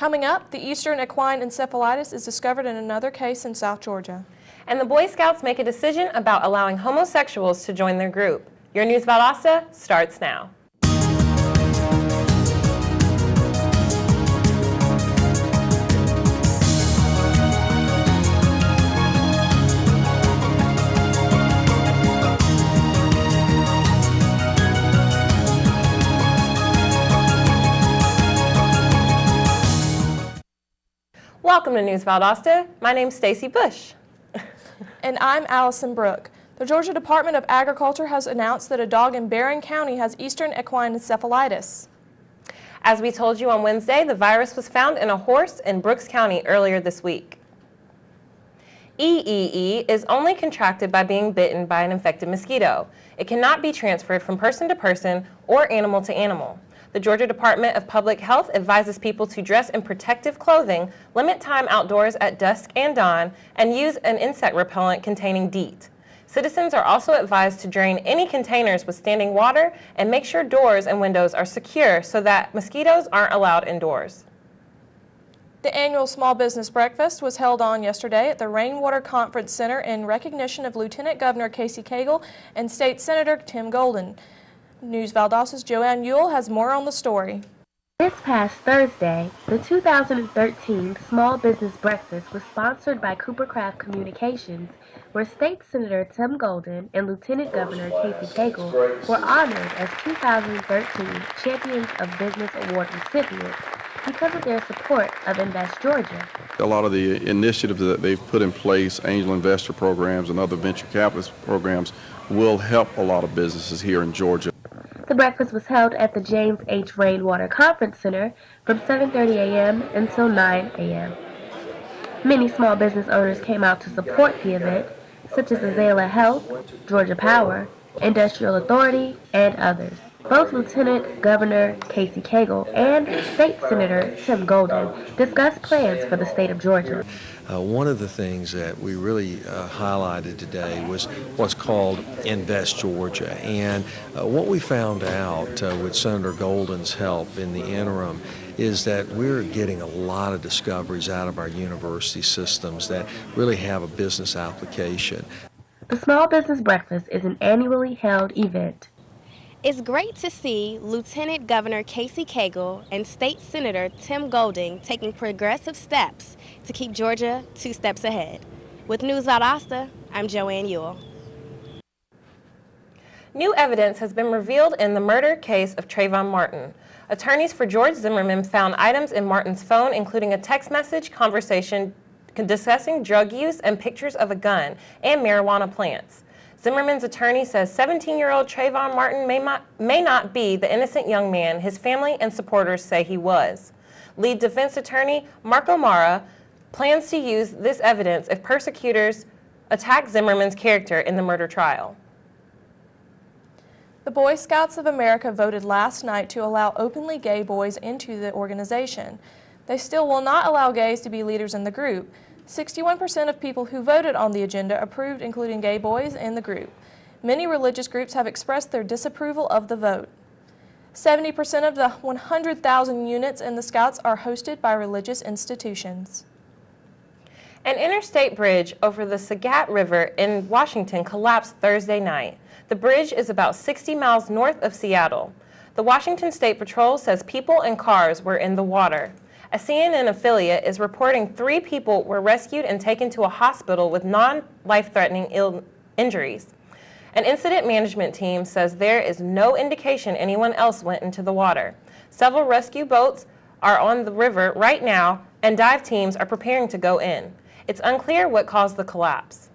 Coming up, the Eastern equine encephalitis is discovered in another case in South Georgia. And the Boy Scouts make a decision about allowing homosexuals to join their group. Your News Valdosta starts now. Welcome to News Valdosta. My name's Stacy Bush. And I'm Allison Brooke. The Georgia Department of Agriculture has announced that a dog in Barron County has Eastern equine encephalitis. As we told you on Wednesday, the virus was found in a horse in Brooks County earlier this week. EEE is only contracted by being bitten by an infected mosquito. It cannot be transferred from person to person or animal to animal. The Georgia Department of Public Health advises people to dress in protective clothing, limit time outdoors at dusk and dawn, and use an insect repellent containing DEET. Citizens are also advised to drain any containers with standing water and make sure doors and windows are secure so that mosquitoes aren't allowed indoors. The annual Small Business Breakfast was held on yesterday at the Rainwater Conference Center in recognition of Lieutenant Governor Casey Cagle and State Senator Tim Golden. News Valdosta's Joanne Ewell has more on the story. This past Thursday, the 2013 Small Business Breakfast was sponsored by Coopercraft Communications, where State Senator Tim Golden and Lieutenant Governor Casey Cagle were honored as 2013 Champions of Business Award recipients because of their support of Invest Georgia. A lot of the initiatives that they've put in place, angel investor programs and other venture capitalist programs, will help a lot of businesses here in Georgia. The breakfast was held at the James H. Rainwater Conference Center from 7:30 a.m. until 9 a.m. Many small business owners came out to support the event, such as Azalea Health, Georgia Power, Industrial Authority, and others. Both Lieutenant Governor Casey Cagle and State Senator Tim Golden discussed plans for the state of Georgia. One of the things that we really highlighted today was what's called Invest Georgia. And what we found out with Senator Golden's help in the interim is that we're getting a lot of discoveries out of our university systems that really have a business application. The Small Business Breakfast is an annually held event. It's great to see Lieutenant Governor Casey Cagle and State Senator Tim Golden taking progressive steps to keep Georgia 2 steps ahead. With News Valdosta, I'm Joanne Ewell. New evidence has been revealed in the murder case of Trayvon Martin. Attorneys for George Zimmerman found items in Martin's phone, including a text message conversation discussing drug use and pictures of a gun and marijuana plants. Zimmerman's attorney says 17-year-old Trayvon Martin may not be the innocent young man his family and supporters say he was. Lead defense attorney Mark O'Mara plans to use this evidence if persecutors attack Zimmerman's character in the murder trial. The Boy Scouts of America voted last night to allow openly gay boys into the organization. They still will not allow gays to be leaders in the group. 61% of people who voted on the agenda approved including gay boys in the group. Many religious groups have expressed their disapproval of the vote. 70% of the 100,000 units in the Scouts are hosted by religious institutions. An interstate bridge over the Sagat River in Washington collapsed Thursday night. The bridge is about 60 miles north of Seattle. The Washington State Patrol says people and cars were in the water. A CNN affiliate is reporting 3 people were rescued and taken to a hospital with non-life-threatening injuries. An incident management team says there is no indication anyone else went into the water. Several rescue boats are on the river right now, and dive teams are preparing to go in. It's unclear what caused the collapse.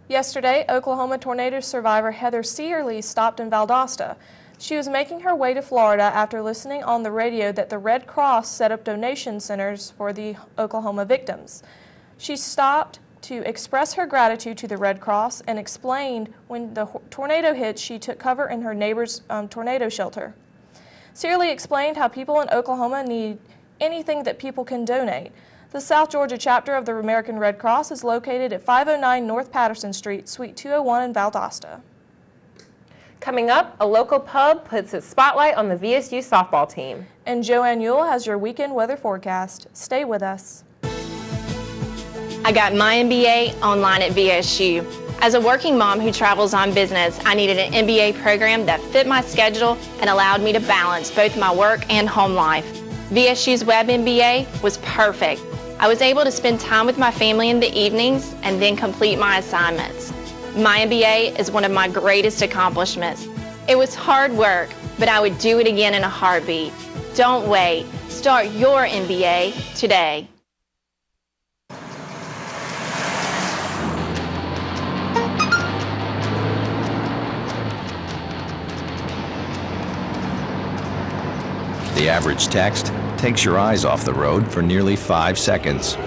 Yesterday, Oklahoma tornado survivor Heather Searly stopped in Valdosta. She was making her way to Florida after listening on the radio that the Red Cross set up donation centers for the Oklahoma victims. She stopped to express her gratitude to the Red Cross and explained when the tornado hit, she took cover in her neighbor's tornado shelter. Searly explained how people in Oklahoma need anything that people can donate. The South Georgia chapter of the American Red Cross is located at 509 North Patterson Street, Suite 201 in Valdosta. Coming up, a local pub puts its spotlight on the VSU Softball Team. And Joanne Ewell has your weekend weather forecast. Stay with us. I got my MBA online at VSU. As a working mom who travels on business, I needed an MBA program that fit my schedule and allowed me to balance both my work and home life. VSU's Web MBA was perfect. I was able to spend time with my family in the evenings and then complete my assignments. My MBA is one of my greatest accomplishments. It was hard work, but I would do it again in a heartbeat. Don't wait. Start your MBA today. The average text takes your eyes off the road for nearly 5 seconds.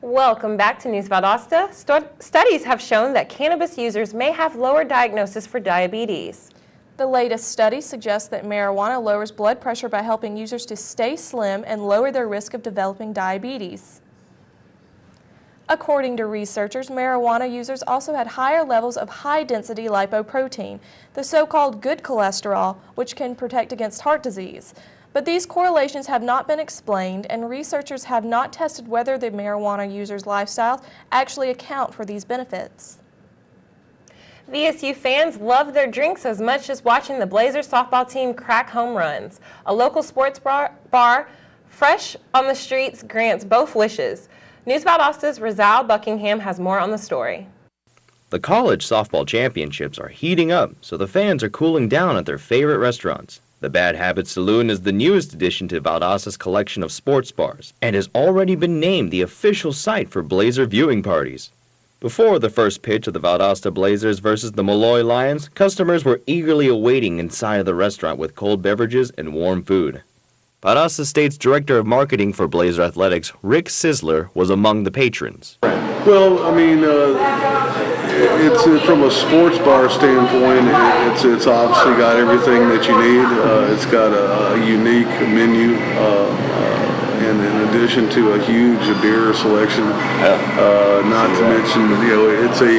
Welcome back to News Valdosta. Studies have shown that cannabis users may have lower diagnosis for diabetes. The latest study suggests that marijuana lowers blood pressure by helping users to stay slim and lower their risk of developing diabetes. According to researchers, marijuana users also had higher levels of high-density lipoprotein, the so-called good cholesterol, which can protect against heart disease. But these correlations have not been explained, and researchers have not tested whether the marijuana users' lifestyles actually account for these benefits. VSU fans love their drinks as much as watching the Blazers softball team crack home runs. A local sports bar fresh on the streets grants both wishes. News Valdosta's Rizal Buckingham has more on the story. The college softball championships are heating up, so the fans are cooling down at their favorite restaurants. The Bad Habits Saloon is the newest addition to Valdosta's collection of sports bars and has already been named the official site for Blazer viewing parties. Before the first pitch of the Valdosta Blazers versus the Malloy Lions, customers were eagerly awaiting inside of the restaurant with cold beverages and warm food. Valdosta State's Director of Marketing for Blazer Athletics, Rick Sisler, was among the patrons. Well, I mean, it's from a sports bar standpoint, it's obviously got everything that you need. It's got a unique menu, and in addition to a huge beer selection. Not to mention,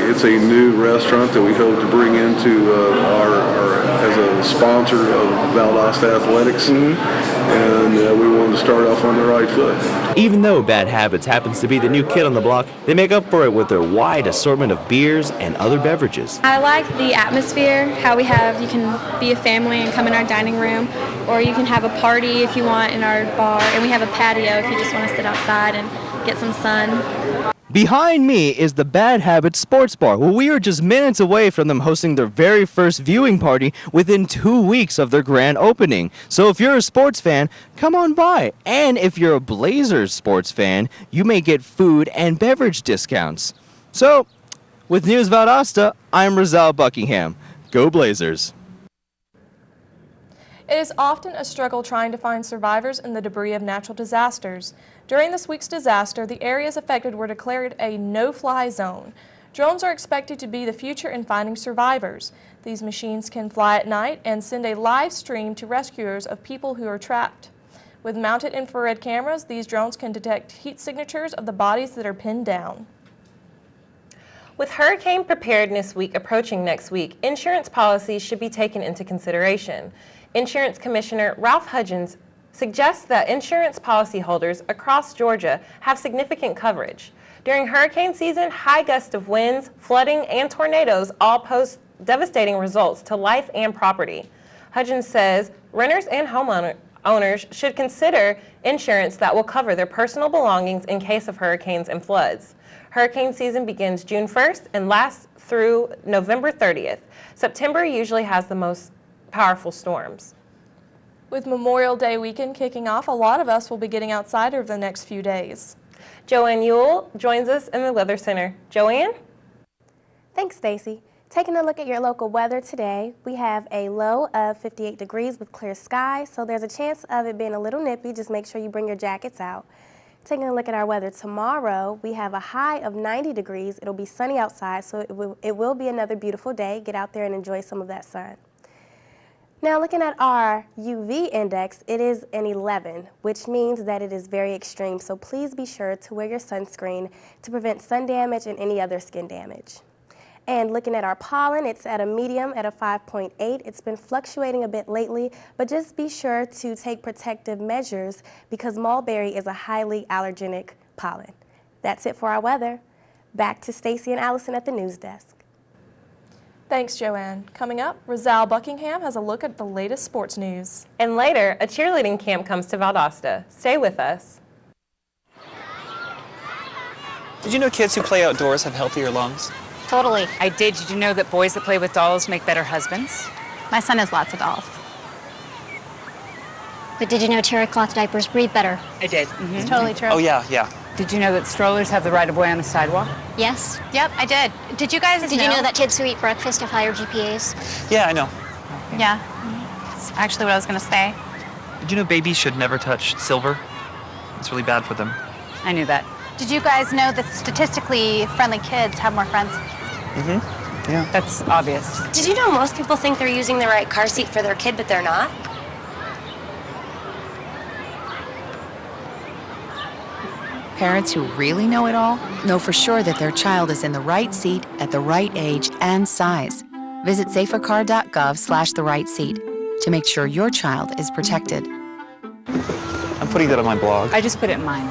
it's a new restaurant that we hope to bring into our as a sponsor of Valdosta Athletics, and we wanted to start off on the right foot. Even though Bad Habits happens to be the new kid on the block, they make up for it with their wide assortment of beers and other beverages. I like the atmosphere, how you can be a family and come in our dining room, or you can have a party if you want in our bar, and we have a patio if you just want to sit outside and get some sun. Behind me is the Bad Habits Sports Bar, where we are just minutes away from them hosting their very first viewing party within 2 weeks of their grand opening. So if you're a sports fan, come on by. And if you're a Blazers sports fan, you may get food and beverage discounts. So, with News Valdosta, I'm Rizal Buckingham. Go Blazers! It is often a struggle trying to find survivors in the debris of natural disasters. During this week's disaster, the areas affected were declared a no-fly zone. Drones are expected to be the future in finding survivors. These machines can fly at night and send a live stream to rescuers of people who are trapped. With mounted infrared cameras, these drones can detect heat signatures of the bodies that are pinned down. With Hurricane Preparedness Week approaching next week, insurance policies should be taken into consideration. Insurance Commissioner Ralph Hudgens suggests that insurance policyholders across Georgia have significant coverage. During hurricane season, high gusts of winds, flooding, and tornadoes all pose devastating results to life and property. Hudgens says renters and homeowners should consider insurance that will cover their personal belongings in case of hurricanes and floods. Hurricane season begins June 1st and lasts through November 30th. September usually has the most powerful storms. With Memorial Day weekend kicking off, a lot of us will be getting outside over the next few days. Joanne Ewell joins us in the Weather Center. Joanne? Thanks, Stacy. Taking a look at your local weather today, we have a low of 58 degrees with clear skies, so there's a chance of it being a little nippy. Just make sure you bring your jackets out. Taking a look at our weather tomorrow, we have a high of 90 degrees. It'll be sunny outside, so it will be another beautiful day. Get out there and enjoy some of that sun. Now looking at our UV index, it is an 11, which means that it is very extreme, so please be sure to wear your sunscreen to prevent sun damage and any other skin damage. And looking at our pollen, it's at a medium at a 5.8. It's been fluctuating a bit lately, but just be sure to take protective measures because mulberry is a highly allergenic pollen. That's it for our weather. Back to Stacy and Allison at the news desk. Thanks, Joanne. Coming up, Rizal Buckingham has a look at the latest sports news. And later, a cheerleading camp comes to Valdosta. Stay with us. Did you know kids who play outdoors have healthier lungs? Totally. I did. Did you know that boys that play with dolls make better husbands? My son has lots of dolls. But did you know terry cloth diapers breathe better? I did. It's totally true. Oh, yeah. Did you know that strollers have the right of way on the sidewalk? Yes. Yep, I did. Did you guys Did you know that kids who eat breakfast have higher GPAs? Yeah, I know. Okay. Yeah. That's actually what I was going to say. Did you know babies should never touch silver? It's really bad for them. I knew that. Did you guys know that statistically friendly kids have more friends? Mm-hmm. Yeah. That's obvious. Did you know most people think they're using the right car seat for their kid, but they're not? Parents who really know it all know for sure that their child is in the right seat at the right age and size. Visit safercar.gov/the-right seat to make sure your child is protected. I'm putting that on my blog. I just put it in mine.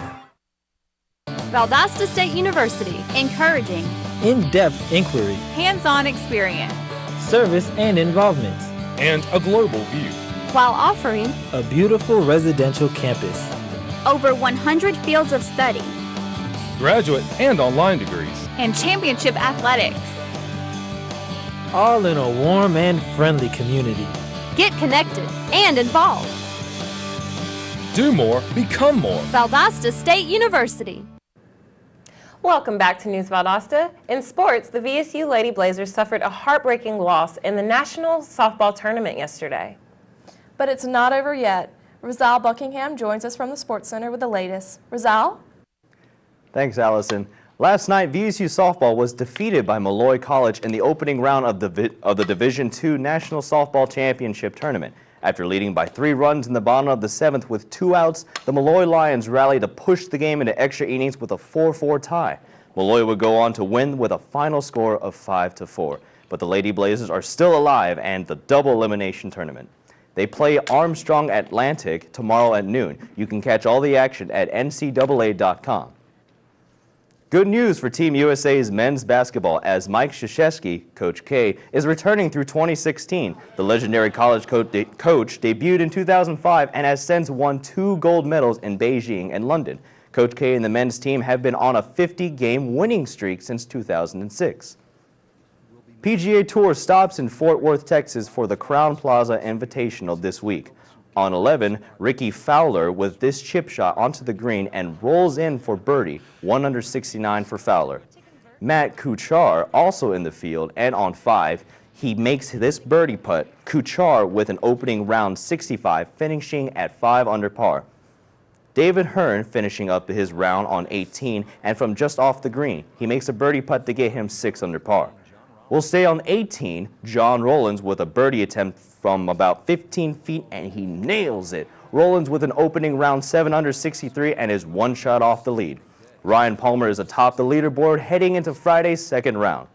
Valdosta State University, encouraging in-depth inquiry, hands-on experience, service and involvement, and a global view, while offering a beautiful residential campus, over 100 fields of study, graduate and online degrees, and championship athletics. All in a warm and friendly community. Get connected and involved. Do more, become more. Valdosta State University. Welcome back to News Valdosta. In sports, the VSU Lady Blazers suffered a heartbreaking loss in the National Softball Tournament yesterday. But it's not over yet. Rizal Buckingham joins us from the Sports Center with the latest. Rizal? Thanks, Allison. Last night, VSU Softball was defeated by Molloy College in the opening round of the Division II National Softball Championship Tournament. After leading by 3 runs in the bottom of the 7th with 2 outs, the Molloy Lions rallied to push the game into extra innings with a 4-4 tie. Molloy would go on to win with a final score of 5-4. But the Lady Blazers are still alive and the double elimination tournament. They play Armstrong Atlantic tomorrow at noon. You can catch all the action at ncaa.com. Good news for Team USA's men's basketball as Mike Krzyzewski, Coach K, is returning through 2016. The legendary college coach debuted in 2005 and has since won 2 gold medals in Beijing and London. Coach K and the men's team have been on a 50-game winning streak since 2006. PGA Tour stops in Fort Worth, Texas for the Crowne Plaza Invitational this week. On 11, Ricky Fowler with this chip shot onto the green and rolls in for birdie, 1 under 69 for Fowler. Matt Kuchar also in the field, and on 5, he makes this birdie putt, Kuchar with an opening round 65, finishing at 5 under par. David Hearn finishing up his round on 18, and from just off the green, he makes a birdie putt to get him 6 under par. We'll stay on 18, John Rollins with a birdie attempt from about 15 feet, and he nails it. Rollins with an opening round 7 under 63 and is 1 shot off the lead. Ryan Palmer is atop the leaderboard heading into Friday's second round.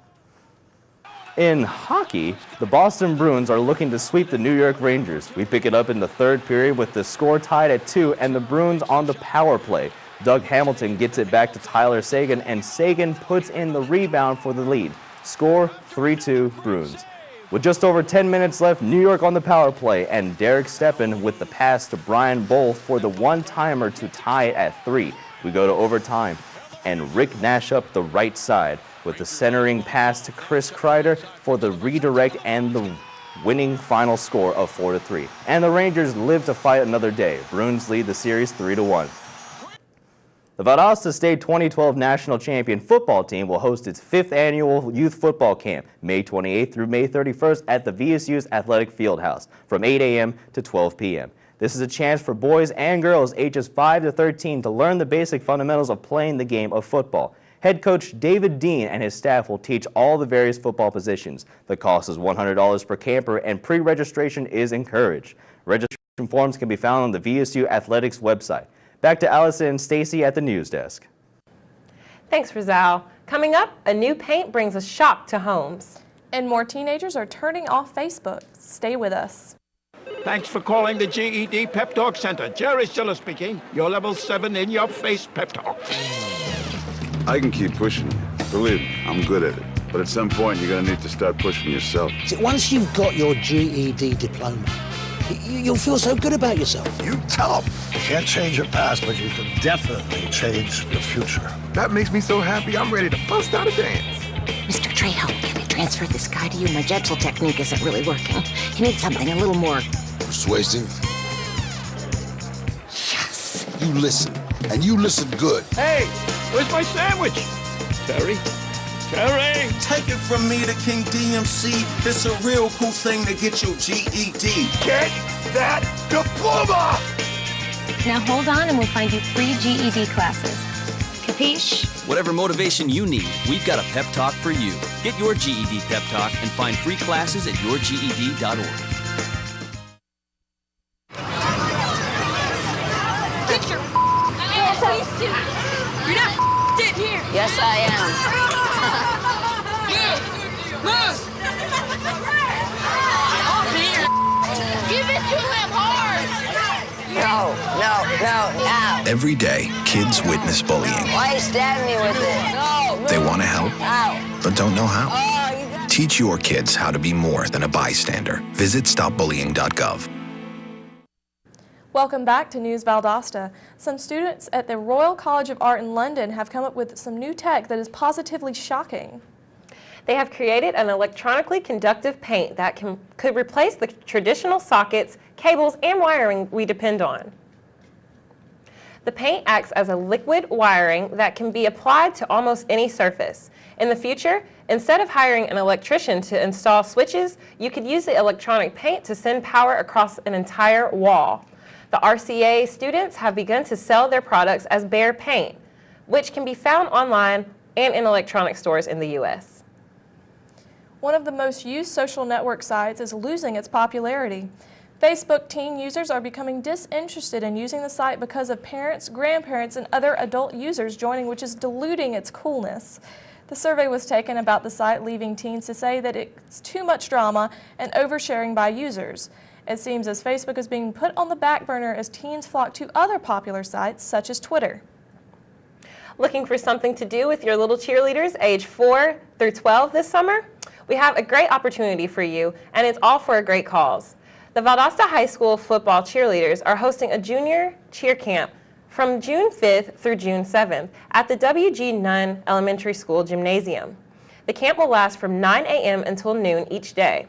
In hockey, the Boston Bruins are looking to sweep the New York Rangers. We pick it up in the 3rd period with the score tied at 2 and the Bruins on the power play. Doug Hamilton gets it back to Tyler Seguin, and Seguin puts in the rebound for the lead. Score 3-2 Bruins. With just over 10 minutes left, New York on the power play, and Derek Stepan with the pass to Brian Bowl for the one-timer to tie it at 3. We go to overtime, and Rick Nash up the right side with the centering pass to Chris Kreider for the redirect and the winning final score of 4-3. And the Rangers live to fight another day. Bruins lead the series 3-1. The Valdosta State 2012 National Champion Football Team will host its 5th annual youth football camp, May 28th through May 31st at the VSU's Athletic Fieldhouse from 8 a.m. to 12 p.m. This is a chance for boys and girls ages 5 to 13 to learn the basic fundamentals of playing the game of football. Head coach David Dean and his staff will teach all the various football positions. The cost is $100 per camper and pre-registration is encouraged. Registration forms can be found on the VSU Athletics website. Back to Allison and Stacy at the news desk. Thanks, Rizal. Coming up, a new paint brings a shock to homes. And more teenagers are turning off Facebook. Stay with us. Thanks for calling the GED Pep Talk Center. Jerry Siller speaking. Your level 7 in your face pep talk. I can keep pushing you. Believe me, I'm good at it. But at some point, you're going to need to start pushing yourself. See, once you've got your GED diploma, you'll feel so good about yourself. You tell them. You can't change your past, but you can definitely change your future. That makes me so happy, I'm ready to bust out a dance. Mr. Trejo, can they transfer this guy to you? My gentle technique isn't really working. You need something a little more persuasive. Yes. You listen, and you listen good. Hey, where's my sandwich? Terry? Terry! Take it from me, the King DMC. It's a real cool thing to get your GED. Get that diploma! Now hold on and we'll find you free GED classes. Capiche? Whatever motivation you need, we've got a pep talk for you. Get your GED pep talk and find free classes at yourged.org. Get your ass suit. You're not in here. Yes, I am. Move! Give it to him hard! No. Every day, kids witness bullying. Why you stab me with it? No. They want to help, Ow. but don't know how. Teach your kids how to be more than a bystander. Visit stopbullying.gov. Welcome back to News Valdosta. Some students at the Royal College of Art in London have come up with some new tech that is positively shocking. They have created an electronically conductive paint that could replace the traditional sockets, cables, and wiring we depend on. The paint acts as a liquid wiring that can be applied to almost any surface. In the future, instead of hiring an electrician to install switches, you could use the electronic paint to send power across an entire wall. The RCA students have begun to sell their products as bare paint, which can be found online and in electronic stores in the U.S. One of the most used social network sites is losing its popularity. Facebook teen users are becoming disinterested in using the site because of parents, grandparents, and other adult users joining, which is diluting its coolness. The survey was taken about the site, leaving teens to say that it's too much drama and oversharing by users. It seems as Facebook is being put on the back burner as teens flock to other popular sites such as Twitter. Looking for something to do with your little cheerleaders age 4 through 12 this summer? We have a great opportunity for you, and it's all for a great cause. The Valdosta High School football cheerleaders are hosting a junior cheer camp from June 5th through June 7th at the W.G. Nunn Elementary School Gymnasium. The camp will last from 9 a.m. until noon each day.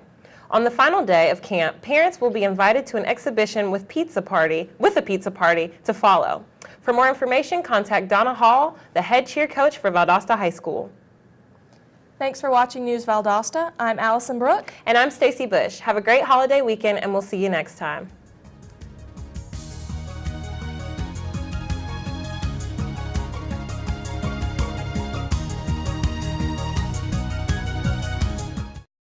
On the final day of camp, parents will be invited to an exhibition with a pizza party to follow. For more information, contact Donna Hall, the head cheer coach for Valdosta High School. Thanks for watching News Valdosta. I'm Allison Brooke. And I'm Stacy Bush. Have a great holiday weekend, and we'll see you next time.